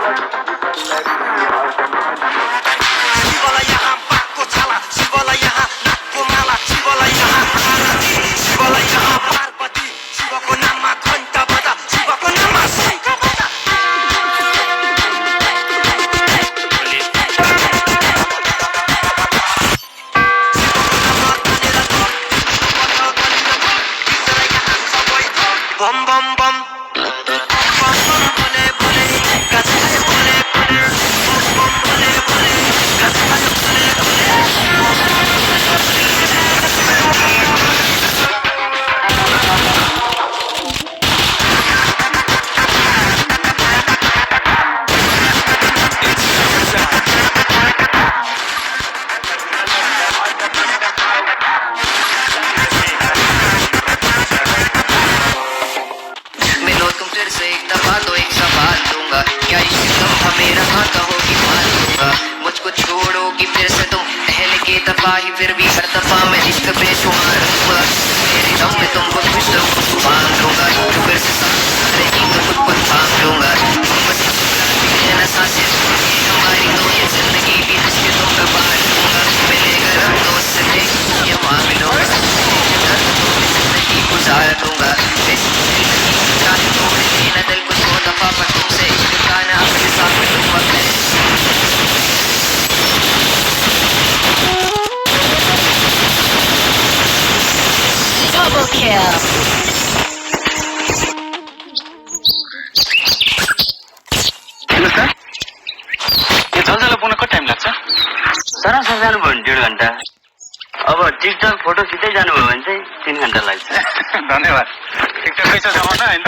शिवलाई यहाँ बाघको छाला, शिवलाई यहाँ नाकको माला, शिवलाई यहाँ आरती, शिवलाई यहाँ पार्वती, शिवको नाममा घण्टा बजा, शिवको नाममा शङ्ख बजा। Bomb bomb bomb bomb bomb Bhole Bhole गजरे भोले भोले बम बम भोले भोले गजरे भोले भोले। क्या इश्क तुम मेरा था कहोगी मान लूंगा, मुझको छोड़ोगी फिर से तुम पहले की दफा ही, फिर भी हर दफा मैं इश्क बेशुमार दूंगा। मेरे दम में तुमको खुश मांग लूंगा, तो फिर से रहेगी तो खुद को थाम लूंगा। तुम बस लेना सांसें हमारी, तो ये जिंदगी भी जिसके तुम पे बांट लूंगा। मिलेगा रब दोस्त से देख ये मांग लो, जिंदगी गुजार दूंगा। चाहे तोड़ लेना दिल को 100 दफा, पर तुमसे इश्क गाना अपने साथ में तुम वक्त Double kill. हेर्नुहोस् त, यो जलजला पुग्न कति टाइम लाग्छ? सरासर जानुभयो भने 1.5 घन्टा। अब टिकटक फोटो खिच्दै जानुभयो भने चाहिँ 3 घन्टा लाग्छ। धन्यवाद। टिकटक पैसा जमाउन हैन त?